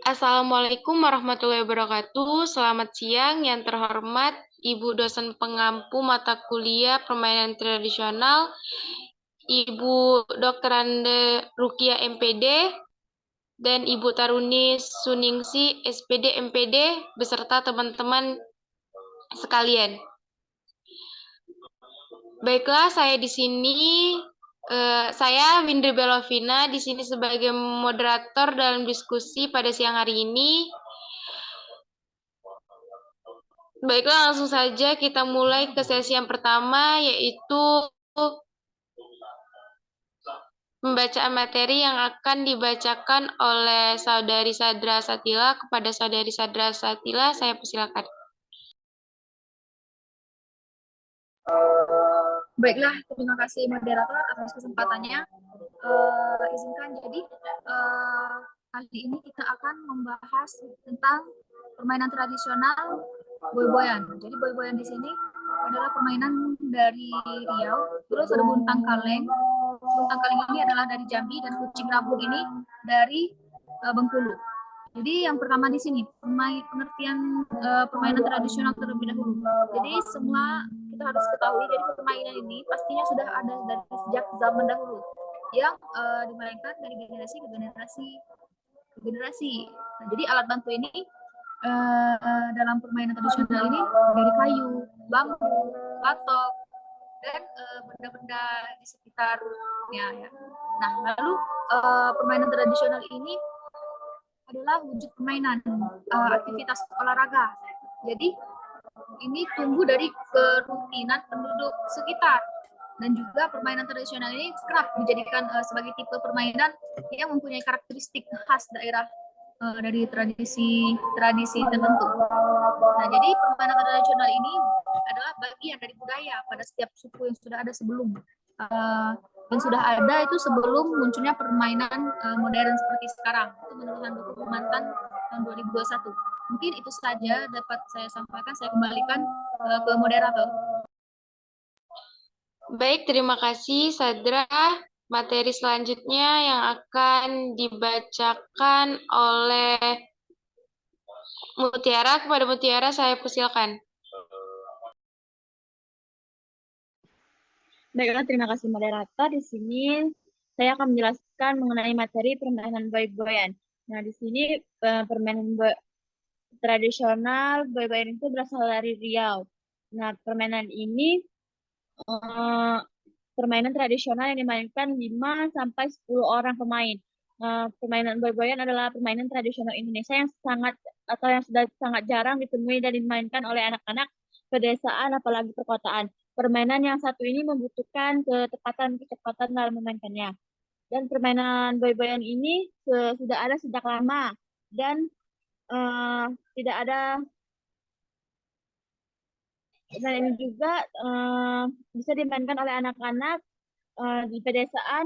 Assalamualaikum warahmatullahi wabarakatuh. Selamat siang yang terhormat Ibu dosen pengampu mata kuliah permainan tradisional, Ibu Dr. Ande Rukia MPD, dan Ibu Taruni Suningsi SPD MPD, beserta teman-teman sekalian. Baiklah, saya di sini saya Windri Belovina di sini sebagai moderator dalam diskusi pada siang hari ini. Baiklah, langsung saja kita mulai ke sesi yang pertama, yaitu pembacaan materi yang akan dibacakan oleh Saudari Sadra Satila. Kepada Saudari Sadra Satila, saya persilakan. Baiklah, terima kasih moderator atas kesempatannya. Izinkan jadi kali ini kita akan membahas tentang permainan tradisional boy-boyan. Jadi boy-boyan di sini adalah permainan dari Riau. Terus ada buntang kaleng. Buntang kaleng ini adalah dari Jambi dan kucing rabun ini dari Bengkulu. Jadi yang pertama di sini pengertian permainan tradisional terlebih dahulu. Jadi semua kita harus ketahui, jadi permainan ini pastinya sudah ada dari sejak zaman dahulu yang dimainkan dari generasi ke generasi. Nah, jadi alat bantu ini dalam permainan tradisional ini dari kayu, bambu, batok, dan benda-benda di sekitarnya. Ya. Nah, lalu permainan tradisional ini adalah wujud permainan aktivitas olahraga. Jadi ini tumbuh dari kerutinan penduduk sekitar, dan juga permainan tradisional ini kerap dijadikan sebagai tipe permainan yang mempunyai karakteristik khas daerah dari tradisi tertentu. Nah, jadi permainan tradisional ini adalah bagian dari budaya pada setiap suku yang sudah ada sebelum sebelum munculnya permainan modern seperti sekarang. Itu menurut Handbuku Kementan tahun 2021. Mungkin itu saja dapat saya sampaikan. Saya kembalikan ke moderator. Baik, terima kasih Sadra. Materi selanjutnya yang akan dibacakan oleh Mutiara. Kepada Mutiara saya persilakan. Baiklah, terima kasih moderator. Di sini saya akan menjelaskan mengenai materi permainan boy-boyan. Nah, di sini permainan tradisional boy-boyan itu berasal dari Riau. Nah, permainan ini permainan tradisional yang dimainkan 5-10 orang pemain. Permainan boy-boyan adalah permainan tradisional Indonesia yang sudah sangat jarang ditemui dan dimainkan oleh anak-anak pedesaan apalagi perkotaan. Permainan yang satu ini membutuhkan kecepatan dalam memainkannya. Dan permainan boy-boyan ini sudah ada sejak lama dan tidak ada. Dan ini juga bisa dimainkan oleh anak-anak di pedesaan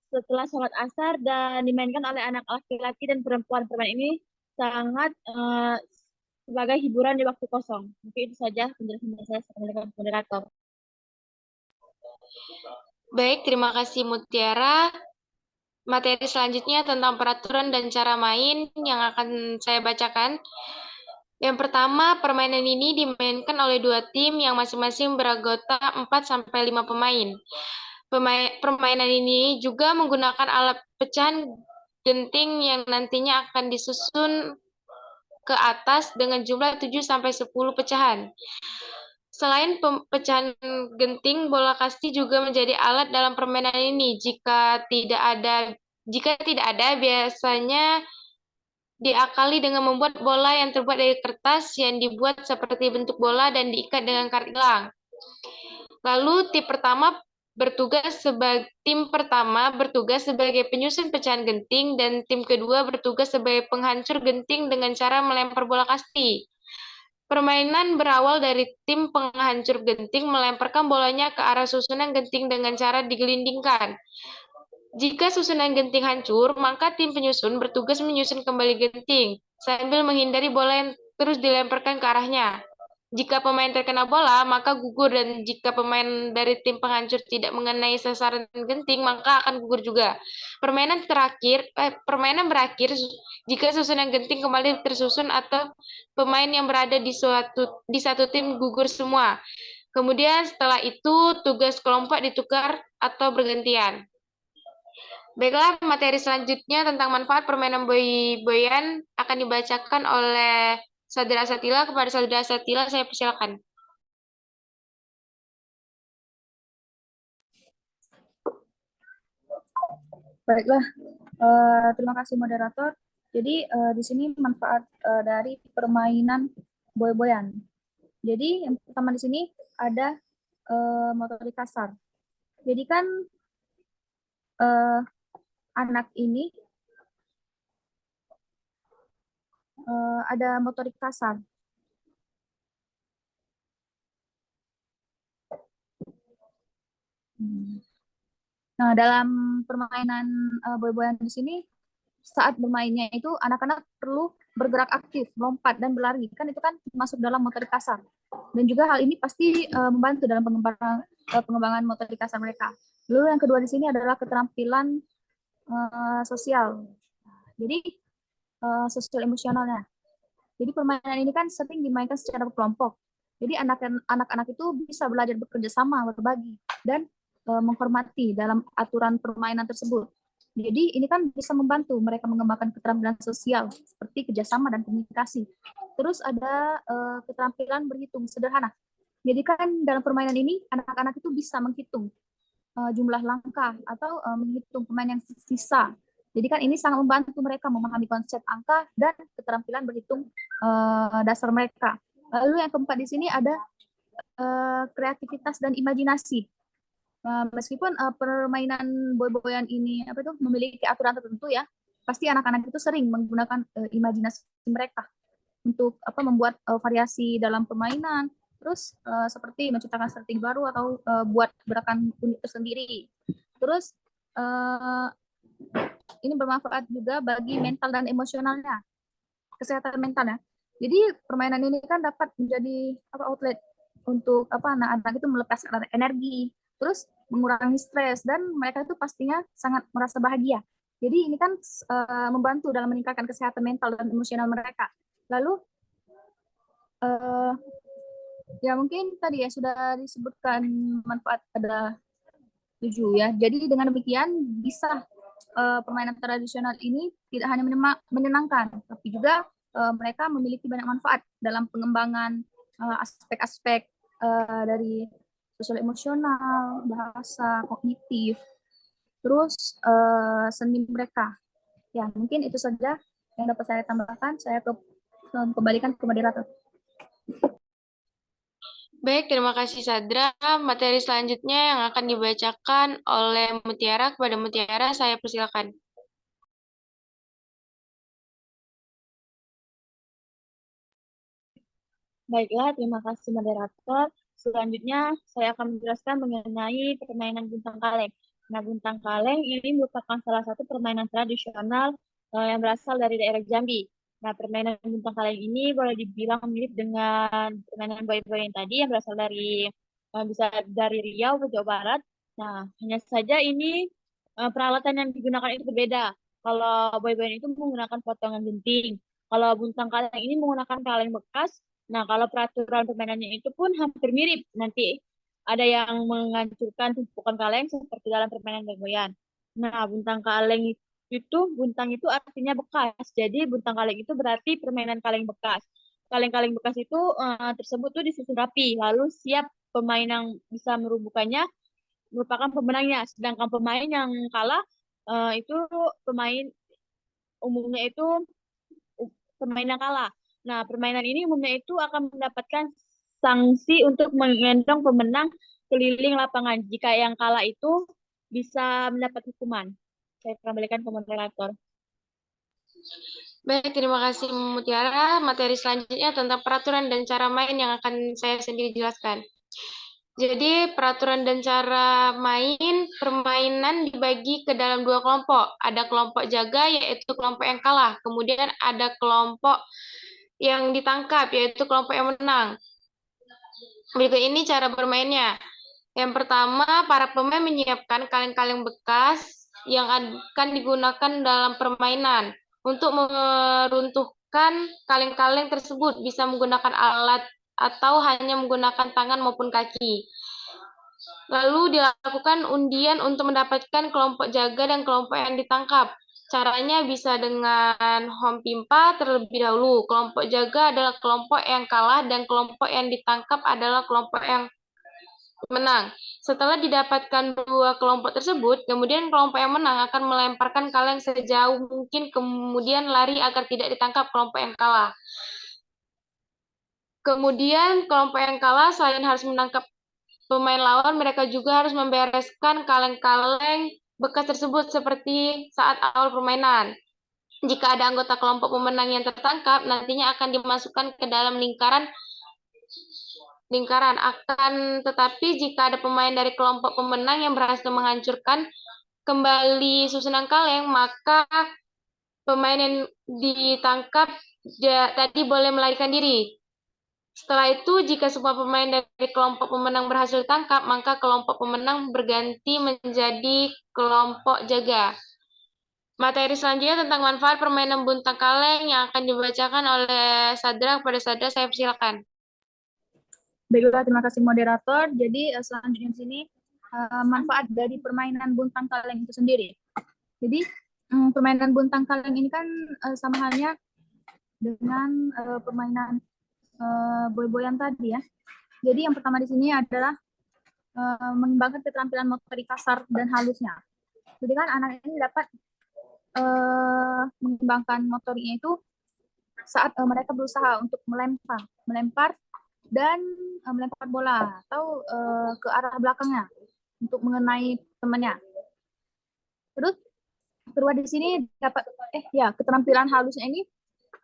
setelah sholat asar dan dimainkan oleh anak laki-laki dan perempuan. Permainan ini sangat sebagai hiburan di waktu kosong. Mungkin itu saja penjelasan saya sebagai moderator. Baik, terima kasih Mutiara. Materi selanjutnya tentang peraturan dan cara main yang akan saya bacakan. Yang pertama, permainan ini dimainkan oleh 2 tim yang masing-masing beranggota 4-5 pemain. Permainan ini juga menggunakan alat pecahan genting yang nantinya akan disusun ke atas dengan jumlah 7-10 pecahan. Selain pecahan genting, bola kasti juga menjadi alat dalam permainan ini. Jika tidak ada, biasanya diakali dengan membuat bola yang terbuat dari kertas yang dibuat seperti bentuk bola dan diikat dengan karet gelang. Lalu tim pertama bertugas sebagai penyusun pecahan genting dan tim kedua bertugas sebagai penghancur genting dengan cara melempar bola kasti. Permainan berawal dari tim penghancur genting melemparkan bolanya ke arah susunan genting dengan cara digelindingkan. Jika susunan genting hancur, maka tim penyusun bertugas menyusun kembali genting sambil menghindari bola yang terus dilemparkan ke arahnya. Jika pemain terkena bola, maka gugur, dan jika pemain dari tim penghancur tidak mengenai sasaran genting, maka akan gugur juga. Permainan berakhir jika susunan genting kembali tersusun atau pemain yang berada di satu tim gugur semua. Kemudian setelah itu tugas kelompok ditukar atau bergantian. Baiklah, materi selanjutnya tentang manfaat permainan boy-boyan akan dibacakan oleh Saudara Satila. Kepada Saudara Satila, saya persilakan. Baiklah, terima kasih moderator. Jadi di sini manfaat dari permainan boy-boyan. Jadi yang pertama di sini ada motorik kasar. Jadi kan anak ini ada motorik kasar. Nah, dalam permainan boy-boyan di sini, saat bermainnya itu anak-anak perlu bergerak aktif, melompat dan berlari. Kan itu kan masuk dalam motorik kasar. Dan juga hal ini pasti membantu dalam pengembangan motorik kasar mereka. Lalu yang kedua di sini adalah keterampilan sosial. Jadi sosial emosionalnya. Jadi permainan ini kan sering dimainkan secara berkelompok. Jadi anak-anak itu bisa belajar bekerja sama, berbagi, dan menghormati dalam aturan permainan tersebut. Jadi ini kan bisa membantu mereka mengembangkan keterampilan sosial seperti kerjasama dan komunikasi. Terus ada keterampilan berhitung sederhana. Jadi kan dalam permainan ini anak-anak itu bisa menghitung jumlah langkah atau menghitung pemain yang sisa. Jadi kan ini sangat membantu mereka memahami konsep angka dan keterampilan berhitung dasar mereka. Lalu yang keempat di sini ada kreativitas dan imajinasi. Meskipun permainan boy-boyan ini memiliki aturan tertentu ya, pasti anak-anak itu sering menggunakan imajinasi mereka untuk membuat variasi dalam permainan, terus seperti menciptakan strategi baru atau buat gerakan unik tersendiri. Terus ini bermanfaat juga bagi mental dan emosionalnya, kesehatan mentalnya. Jadi permainan ini kan dapat menjadi outlet untuk anak-anak itu melepaskan energi, terus mengurangi stres, dan mereka itu pastinya sangat merasa bahagia. Jadi ini kan membantu dalam meningkatkan kesehatan mental dan emosional mereka. Lalu ya mungkin tadi ya sudah disebutkan manfaat ada 7 ya. Jadi dengan demikian bisa permainan tradisional ini tidak hanya menyenangkan, tapi juga mereka memiliki banyak manfaat dalam pengembangan aspek-aspek dari sosial emosional, bahasa, kognitif, terus seni mereka. Ya, mungkin itu saja yang dapat saya tambahkan. Saya kembalikan ke moderator. Baik, terima kasih Sadra. Materi selanjutnya yang akan dibacakan oleh Mutiara. Kepada Mutiara, saya persilakan. Baiklah, terima kasih moderator. Selanjutnya, saya akan menjelaskan mengenai permainan buntang kaleng. Nah, buntang kaleng ini merupakan salah satu permainan tradisional yang berasal dari daerah Jambi. Nah, permainan buntang kaleng ini boleh dibilang mirip dengan permainan boy-boy yang tadi yang berasal dari bisa dari Riau ke Jawa Barat. Nah, hanya saja ini peralatan yang digunakan itu berbeda. Kalau boy-boy itu menggunakan potongan genting. Kalau buntang kaleng ini menggunakan kaleng bekas. Nah, kalau peraturan permainannya itu pun hampir mirip. Nanti ada yang menghancurkan tumpukan kaleng seperti dalam permainan boy-boyan. Nah, buntang itu artinya bekas. Jadi buntang kaleng itu berarti permainan kaleng bekas. Kaleng-kaleng bekas itu tersebut tuh disusun rapi, lalu siap pemain yang bisa merubuhkannya merupakan pemenangnya. Sedangkan pemain yang kalah itu pemain umumnya itu pemain yang kalah. Nah, permainan ini umumnya itu akan mendapatkan sanksi untuk menggendong pemenang keliling lapangan. Jika yang kalah itu bisa mendapat hukuman. Saya kembalikan ke moderator. Baik, terima kasih Mutiara. Materi selanjutnya tentang peraturan dan cara main yang akan saya sendiri jelaskan. Jadi, peraturan dan cara main permainan dibagi ke dalam 2 kelompok. Ada kelompok jaga, yaitu kelompok yang kalah. Kemudian ada kelompok yang ditangkap, yaitu kelompok yang menang. Berikut ini cara bermainnya. Yang pertama, para pemain menyiapkan kaleng-kaleng bekas yang akan digunakan dalam permainan. Untuk meruntuhkan kaleng-kaleng tersebut bisa menggunakan alat atau hanya menggunakan tangan maupun kaki. Lalu dilakukan undian untuk mendapatkan kelompok jaga dan kelompok yang ditangkap. Caranya bisa dengan home pimpa terlebih dahulu. Kelompok jaga adalah kelompok yang kalah dan kelompok yang ditangkap adalah kelompok yang menang. Setelah didapatkan dua kelompok tersebut, kemudian kelompok yang menang akan melemparkan kaleng sejauh mungkin, kemudian lari agar tidak ditangkap kelompok yang kalah. Kemudian kelompok yang kalah selain harus menangkap pemain lawan, mereka juga harus membereskan kaleng-kaleng bekas tersebut seperti saat awal permainan. Jika ada anggota kelompok pemenang yang tertangkap, nantinya akan dimasukkan ke dalam lingkaran. Akan tetapi jika ada pemain dari kelompok pemenang yang berhasil menghancurkan kembali susunan kaleng, maka pemain yang ditangkap tadi boleh melarikan diri. Setelah itu, jika semua pemain dari kelompok pemenang berhasil ditangkap, maka kelompok pemenang berganti menjadi kelompok jaga. Materi selanjutnya tentang manfaat permainan buntang kaleng yang akan dibacakan oleh Sadra. Kepada Sadra, saya persilakan. Baiklah, terima kasih moderator. Jadi selanjutnya di sini manfaat dari permainan buntang kaleng itu sendiri. Jadi permainan buntang kaleng ini kan sama halnya dengan permainan boy-boyan tadi ya. Jadi yang pertama di sini adalah mengembangkan keterampilan motorik kasar dan halusnya. Jadi kan anak ini dapat mengembangkan motoriknya itu saat mereka berusaha untuk melempar dan melempar bola atau ke arah belakangnya untuk mengenai temannya. Terus kedua di sini dapat keterampilan halusnya ini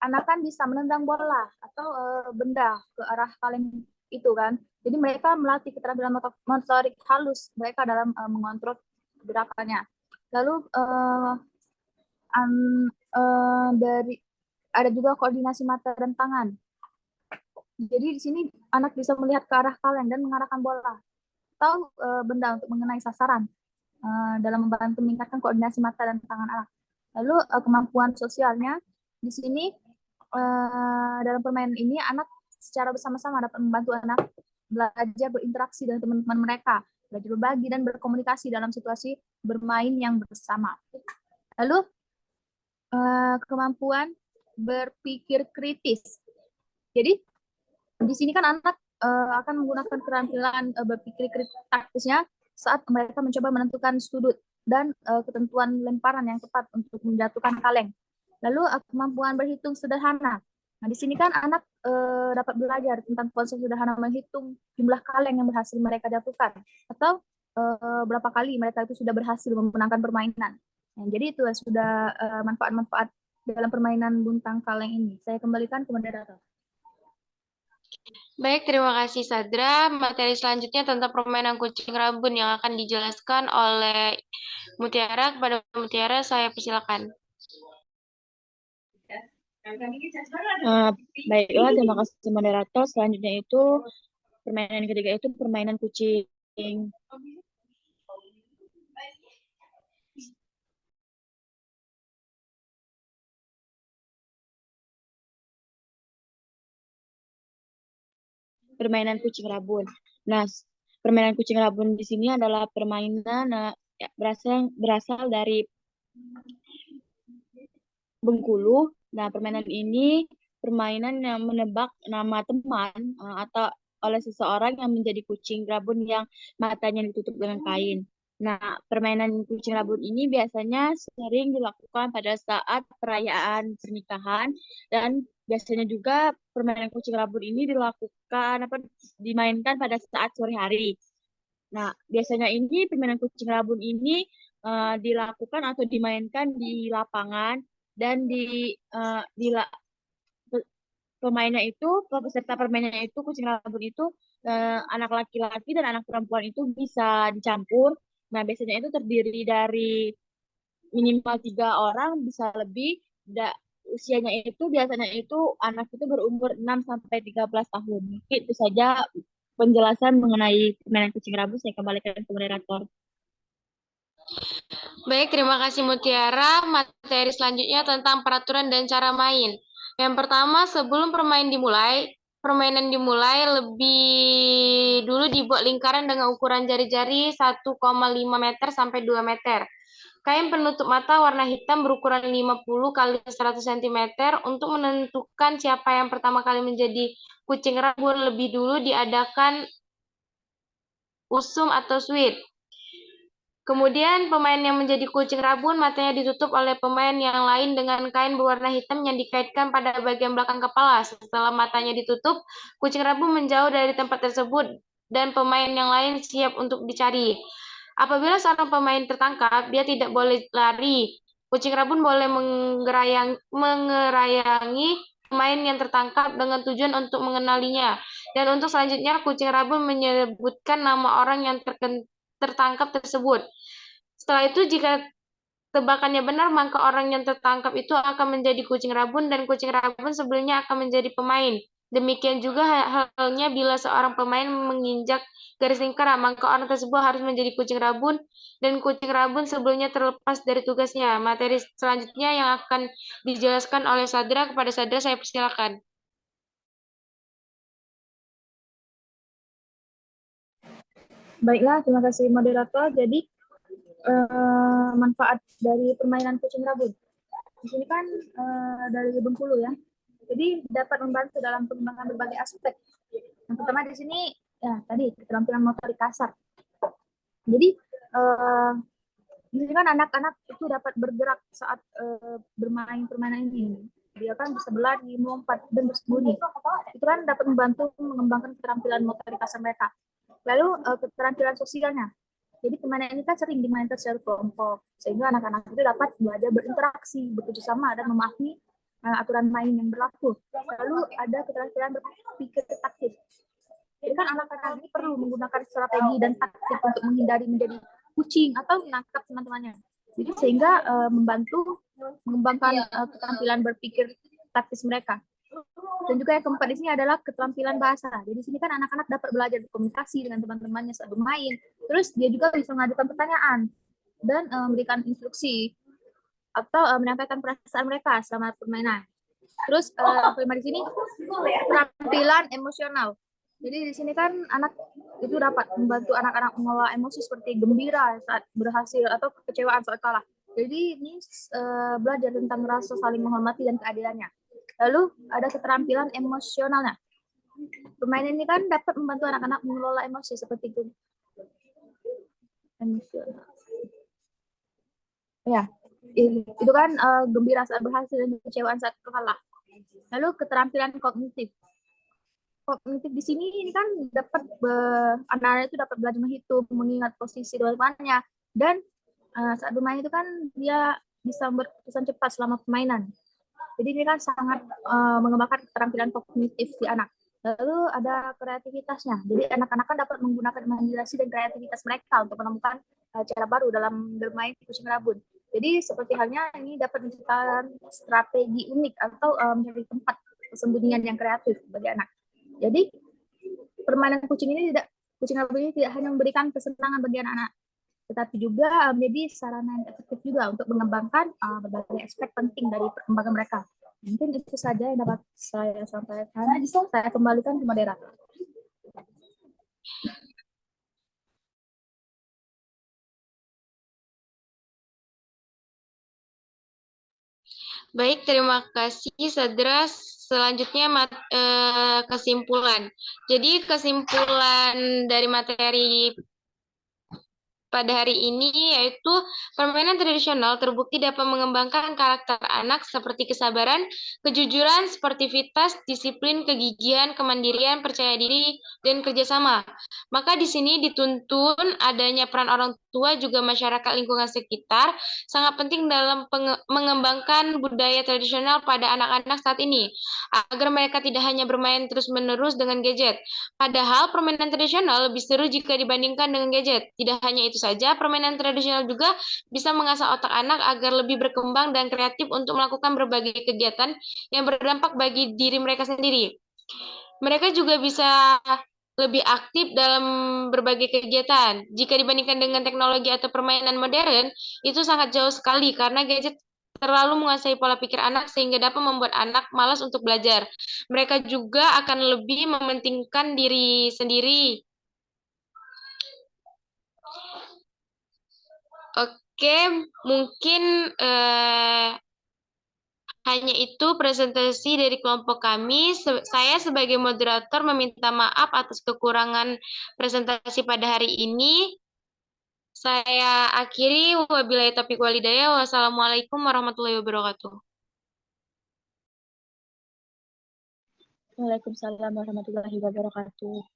anak kan bisa menendang bola atau benda ke arah kaleng itu kan. Jadi mereka melatih keterampilan motorik halus mereka dalam mengontrol gerakannya. Lalu ada juga koordinasi mata dan tangan. Jadi di sini anak bisa melihat ke arah kaleng dan mengarahkan bola atau benda untuk mengenai sasaran dalam membantu meningkatkan koordinasi mata dan tangan anak. Lalu kemampuan sosialnya di sini dalam permainan ini anak secara bersama-sama dapat membantu anak belajar berinteraksi dengan teman-teman mereka, belajar berbagi dan berkomunikasi dalam situasi bermain yang bersama. Lalu kemampuan berpikir kritis. Jadi di sini kan anak akan menggunakan keterampilan berpikir taktisnya saat mereka mencoba menentukan sudut dan ketentuan lemparan yang tepat untuk menjatuhkan kaleng. Lalu kemampuan berhitung sederhana. Nah, di sini kan anak dapat belajar tentang konsep sederhana menghitung jumlah kaleng yang berhasil mereka jatuhkan atau berapa kali mereka itu sudah berhasil memenangkan permainan. Nah, jadi itu sudah manfaat-manfaat dalam permainan buntang kaleng ini. Saya kembalikan ke moderator. Baik, terima kasih Sadra. Materi selanjutnya tentang permainan kucing rabun yang akan dijelaskan oleh Mutiara. Kepada Mutiara, saya persilakan. Baiklah, terima kasih moderator. Selanjutnya itu permainan ketiga itu permainan kucing. Permainan kucing rabun. Nah, permainan kucing rabun di sini adalah permainan berasal dari Bengkulu. Nah, permainan ini permainan yang menebak nama teman atau oleh seseorang yang menjadi kucing rabun yang matanya ditutup dengan kain. Nah, permainan kucing rabun ini biasanya sering dilakukan pada saat perayaan pernikahan dan biasanya juga permainan kucing rabun ini dimainkan pada saat sore hari. Nah, biasanya ini permainan kucing rabun ini dilakukan atau dimainkan di lapangan dan peserta permainnya itu kucing rabun itu anak laki-laki dan anak perempuan itu bisa dicampur. Nah, biasanya itu terdiri dari minimal 3 orang, bisa lebih. Usianya itu biasanya itu anak itu berumur 6 sampai 13 tahun. Itu saja penjelasan mengenai permainan kucing rabun, saya kembalikan ke moderator. Baik, terima kasih Mutiara. Materi selanjutnya tentang peraturan dan cara main. Yang pertama, sebelum permainan dimulai lebih dulu dibuat lingkaran dengan ukuran jari-jari 1,5 meter sampai 2 meter. Kain penutup mata warna hitam berukuran 50 kali 100 cm. Untuk menentukan siapa yang pertama kali menjadi kucing rabun, lebih dulu diadakan usum atau sweet. Kemudian pemain yang menjadi kucing rabun matanya ditutup oleh pemain yang lain dengan kain berwarna hitam yang dikaitkan pada bagian belakang kepala. Setelah matanya ditutup, kucing rabun menjauh dari tempat tersebut dan pemain yang lain siap untuk dicari. Apabila seorang pemain tertangkap, dia tidak boleh lari. Kucing rabun boleh mengerayangi pemain yang tertangkap dengan tujuan untuk mengenalinya. Dan untuk selanjutnya, kucing rabun menyebutkan nama orang yang tertangkap tersebut. Setelah itu, jika tebakannya benar, maka orang yang tertangkap itu akan menjadi kucing rabun dan kucing rabun sebelumnya akan menjadi pemain. Demikian juga halnya bila seorang pemain menginjak garis lingkaran, maka orang tersebut harus menjadi kucing rabun dan kucing rabun sebelumnya terlepas dari tugasnya. Materi selanjutnya yang akan dijelaskan oleh Sadra, kepada Sadra saya persilakan. Baiklah, terima kasih moderator. Jadi manfaat dari permainan kucing rabun. Di sini kan dari Bengkulu ya. Jadi dapat membantu dalam pengembangan berbagai aspek. Yang pertama di sini ya tadi keterampilan motorik kasar. Jadi di sini kan anak-anak itu dapat bergerak saat bermain permainan ini. Dia kan bisa berlari, melompat, dan bersembunyi. Itu kan dapat membantu mengembangkan keterampilan motorik kasar mereka. Lalu keterampilan sosialnya. Jadi permainan ini kan sering dimainkan secara kelompok, sehingga anak-anak itu dapat belajar berinteraksi, bekerjasama, dan memahami aturan main yang berlaku. Lalu ada keterampilan berpikir taktis. Jadi kan anak-anak ini perlu menggunakan strategi dan taktik untuk menghindari menjadi kucing atau menangkap teman-temannya. Jadi sehingga membantu mengembangkan keterampilan berpikir taktis mereka. Dan juga yang keempat di sini adalah keterampilan bahasa. Jadi di sini kan anak-anak dapat belajar berkomunikasi dengan teman-temannya saat bermain. Terus dia juga bisa mengajukan pertanyaan dan memberikan instruksi atau menyampaikan perasaan mereka selama permainan. Terus kelima di sini keterampilan emosional. Jadi di sini kan anak itu dapat membantu anak-anak mengelola emosi seperti gembira saat berhasil atau kekecewaan saat kalah. Jadi ini belajar tentang rasa saling menghormati dan keadilannya. Lalu ada keterampilan emosionalnya. Permainan ini kan dapat membantu anak-anak mengelola emosi seperti itu. Emosional. Ya, itu kan gembira saat berhasil dan kekecewaan saat kalah. Lalu keterampilan kognitif. Kognitif di sini ini kan dapat anak-anak itu dapat belajar menghitung, mengingat posisi teman-temannya, dan saat bermain itu kan dia bisa berkeputusan cepat selama permainan. Jadi ini kan sangat mengembangkan keterampilan kognitif di anak. Lalu ada kreativitasnya. Jadi anak-anak kan dapat menggunakan imajinasi dan kreativitas mereka untuk menemukan cara baru dalam bermain kucing rabun. Jadi seperti halnya ini dapat menciptakan strategi unik atau mencari tempat persembunyian yang kreatif bagi anak. Jadi permainan kucing rabun ini tidak hanya memberikan kesenangan bagi anak-anak, tetapi juga menjadi sarana yang efektif juga untuk mengembangkan berbagai aspek penting dari perkembangan mereka. Mungkin itu saja yang dapat saya sampaikan. Saya kembalikan ke moderator. Baik, terima kasih Sadra. Selanjutnya kesimpulan. Jadi kesimpulan dari materi pada hari ini yaitu permainan tradisional terbukti dapat mengembangkan karakter anak seperti kesabaran, kejujuran, sportivitas, disiplin, kegigihan, kemandirian, percaya diri, dan kerjasama. Maka di sini dituntun adanya peran orang tua juga masyarakat lingkungan sekitar sangat penting dalam mengembangkan budaya tradisional pada anak-anak saat ini agar mereka tidak hanya bermain terus-menerus dengan gadget. Padahal permainan tradisional lebih seru jika dibandingkan dengan gadget. Tidak hanya itu saja, permainan tradisional juga bisa mengasah otak anak agar lebih berkembang dan kreatif untuk melakukan berbagai kegiatan yang berdampak bagi diri mereka sendiri. Mereka juga bisa lebih aktif dalam berbagai kegiatan. Jika dibandingkan dengan teknologi atau permainan modern, itu sangat jauh sekali karena gadget terlalu menguasai pola pikir anak sehingga dapat membuat anak malas untuk belajar. Mereka juga akan lebih mementingkan diri sendiri. Oke, mungkin hanya itu presentasi dari kelompok kami. Saya sebagai moderator meminta maaf atas kekurangan presentasi pada hari ini. Saya akhiri, wabillahi taufiq walhidayah. Wassalamualaikum warahmatullahi wabarakatuh. Waalaikumsalam warahmatullahi wabarakatuh.